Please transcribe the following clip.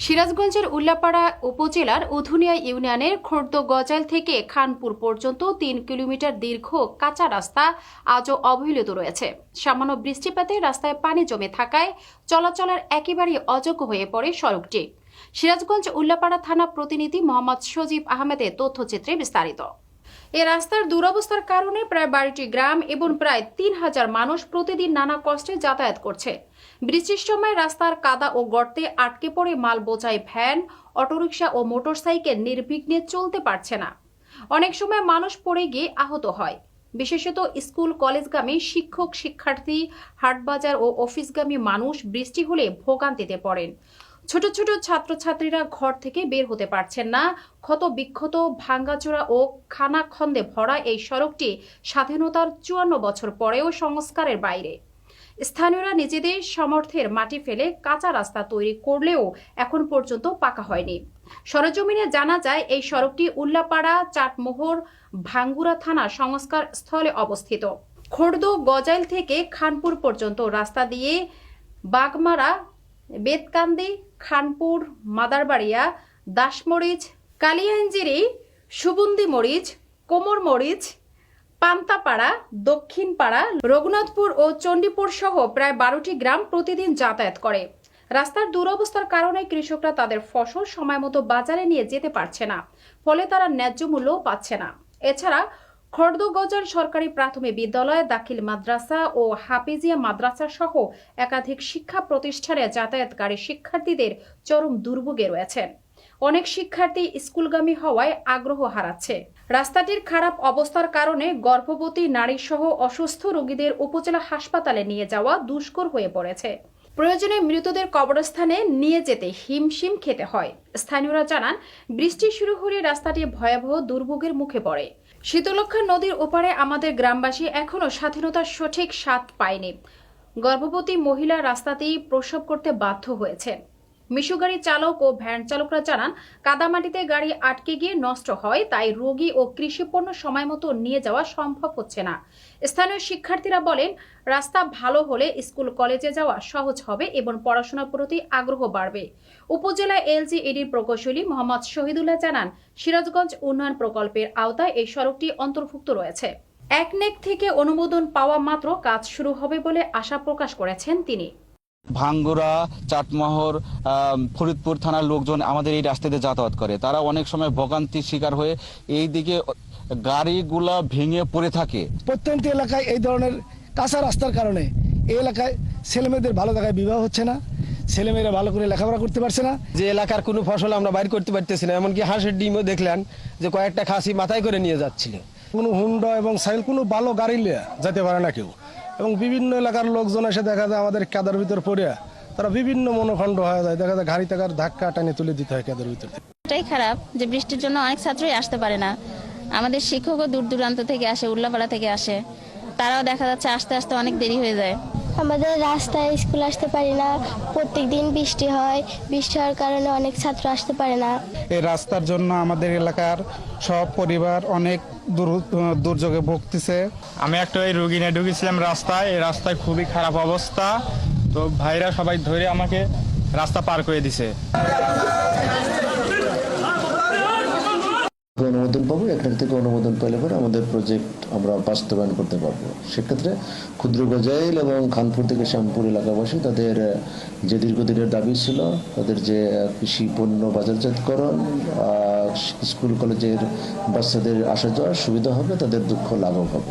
সিরাজগঞ্জের উল্লাপাড়া উপজেলার উধুনিয়া ইউনিয়নের খোর্দ গজাইল থেকে খানপুর পর্যন্ত ৩ কিলোমিটার দীর্ঘ কাঁচা রাস্তা আজও অবহেলিত রয়েছে। সামান্য বৃষ্টিপাতে রাস্তায় পানি জমে থাকায় চলাচলের একেবারেই অযোগ্য হয়ে পড়ে সড়কটি। সিরাজগঞ্জ উল্লাপাড়া থানা প্রতিনিধি মোহাম্মদ সজীব আহমেদের তথ্যচিত্রে বিস্তারিত। এ রাস্তার দুরবস্থার কারণে প্রায় 12টি গ্রাম এবং প্রায় ৩,০০০ মানুষ প্রতিদিন নানা কষ্টে যাতায়াত করছে। বৃষ্টির সময় রাস্তার কাদা ও গর্তে আটকে পড়ে মাল বোঝাই ভ্যান, অটোরিকশা ও মোটরসাইকেল নির্বিঘ্নে চলতে পারছে না। অনেক সময় মানুষ পড়ে গিয়ে আহত হয়। বিশেষত স্কুল কলেজগামী শিক্ষক শিক্ষার্থী, হাটবাজার ও অফিসগামী মানুষ বৃষ্টি হলে ভোগান্তিতে পড়েন। ছোট ছোট ছাত্রছাত্রীরা ঘর থেকে বের হতে পারছেন না। ক্ষত বিক্ষত, ভাঙ্গাচোরা ও খানাখন্দে ভরা এই সড়কটি স্বাধীনতার 54 বছর পরেও সংস্কারের বাইরে। স্থানীয়রা নিজেদের সামর্থ্যের মাটি ফেলে কাঁচা রাস্তা তৈরি করলেও এখন পর্যন্ত পাকা হয়নি। সরেজমিনে জানা যায় এই সড়কটি উল্লাপাড়া, চাটমোহর, ভাঙ্গুড়া থানা সংস্কার স্থলে অবস্থিত। খোর্দ গজাইল থেকে খানপুর পর্যন্ত রাস্তা দিয়ে বাগমারা, বেতকান্দি, খানপুর, মাদারবাড়িয়া, দাসমরিচ, কালিয়াঞ্জিরি, সুবন্দি মরিচ, কোমর মরিচ, পান্তাপাড়া, দক্ষিণপাড়া, রঘুনাথপুর ও চণ্ডীপুর সহ প্রায় 12টি গ্রাম প্রতিদিন যাতায়াত করে। রাস্তার দুরবস্থার কারণে কৃষকরা তাদের ফসল সময়মতো বাজারে নিয়ে যেতে পারছে না, ফলে তারা ন্যায্য মূল্যও পাচ্ছে না। এছাড়া খোর্দ গজাইল সরকারি প্রাথমিক বিদ্যালয়, দাখিল মাদ্রাসা ও হাফিজিয়া মাদ্রাসা সহ একাধিক শিক্ষা প্রতিষ্ঠানে যাতায়াতকারী শিক্ষার্থীদের চরম দুর্ভোগে রয়েছেন। অনেক শিক্ষার্থী স্কুলগামী হওয়ায় আগ্রহ হারাচ্ছে। রাস্তাটির খারাপ অবস্থার কারণে গর্ভবতী নারী সহ অসুস্থ রোগীদের উপজেলা হাসপাতালে নিয়ে যাওয়া দুষ্কর হয়ে পড়েছে। প্রয়োজনে মৃতদের কবরস্থানে নিয়ে যেতে হিমশিম খেতে হয়। স্থানীয়রা জানান, বৃষ্টি শুরু হলে রাস্তাটি ভয়াবহ দুর্ভোগের মুখে পড়ে। শীতলক্ষ্যা নদীর ওপারে আমাদের গ্রামবাসী এখনও স্বাধীনতার সঠিক স্বাদ পায়নি। গর্ভবতী মহিলা রাস্তাতেই প্রসব করতে বাধ্য হয়েছেন। মিশুগাড়ি চালক ও ভ্যান চালকরা জানান, কাদামাটিতে গাড়ি আটকে গিয়ে নষ্ট হয়, তাই রোগী ও কৃষিপণ্য সময়মতো নিয়ে যাওয়া সম্ভব হচ্ছে না। স্থানীয় শিক্ষার্থীরা বলেন, রাস্তা ভালো হলে স্কুল কলেজে যাওয়া সহজ হবে এবং পড়াশোনার প্রতি আগ্রহ বাড়বে। উপজেলা এলজিইডির প্রকৌশলী মোহাম্মদ শহীদুল্লাহ জানান, সিরাজগঞ্জ উন্নয়ন প্রকল্পের আওতায় এই সড়কটি অন্তর্ভুক্ত রয়েছে। একনেক থেকে অনুমোদন পাওয়া মাত্র কাজ শুরু হবে বলে আশা প্রকাশ করেছেন তিনি। ভাঙ্গুড়া, চাটমোহর, ফরিদপুর থানার লোকজন আমাদের এই রাস্তাতে যাতায়াত করে। তারা অনেক সময় ভোগান্তির শিকার হয়ে এই দিকে গাড়িগুলা ভেঙে পড়ে থাকে। প্রত্যন্ত এলাকায় এই ধরনের কাঁচা রাস্তার কারণে এই এলাকায় ছেলেমেয়েদের ভালো জায়গায় বিবাহ হচ্ছে না, ছেলেমেয়েরা ভালো করে লেখাপড়া করতে পারছে না। যে এলাকার কোনো ফসল আমরা বাইর করতে পারতেছি না, এমনকি হাঁসের ডিমও দেখলেন যে কয়েকটা খাসি মাথায় করে নিয়ে যাচ্ছিল। কোনো হুন্ডা এবং সাইকেল কোনো ভালো গাড়ি নিয়ে যেতে পারে না কেউ, এবং বিভিন্ন এলাকার লোকজন এসে দেখা যায় আমাদের কাদার ভিতর পড়ে তারা বিভিন্ন মনোখণ্ড হয়ে যায়। দেখা যায় গাড়ি টাকার ধাক্কা টানে তুলে দিতে হয় কাদার ভিতর। এটাই খারাপ যে বৃষ্টির জন্য অনেক ছাত্রই আসতে পারে না। আমাদের শিক্ষকও দূর দূরান্ত থেকে আসে, উল্লাপাড়া থেকে আসে, তারাও দেখা যাচ্ছে আসতে আসতে অনেক দেরি হয়ে যায়। আমাদের রাস্তায় স্কুল আসতে পারি না, প্রত্যেক দিন বৃষ্টি হয়, বৃষ্টি হওয়ার কারণে অনেক ছাত্র আসতে পারে না। এই রাস্তার জন্য আমাদের এলাকার সব পরিবার অনেক দুর্যোগে ভুগতেছে। আমি একটা ওই রুগী নিয়ে ঢুকেছিলাম রাস্তায়, এই রাস্তায় খুবই খারাপ অবস্থা। তো ভাইরা সবাই ধরে আমাকে রাস্তা পার করে দিছে। অনুমোদন পাবো, একনেক থেকে অনুমোদন পেলে পরে আমাদের প্রজেক্ট আমরা বাস্তবায়ন করতে পারবো। সেক্ষেত্রে ক্ষুদ্র গজাইল এবং খানপুর থেকে শ্যামপুর এলাকাবাসী তাদের যে দীর্ঘদিনের দাবি ছিল, তাদের যে কৃষি পণ্য বাজারজাতকরণ, স্কুল কলেজের বাচ্চাদের আসা যাওয়ার সুবিধা হবে, তাদের দুঃখ লাঘব হবে।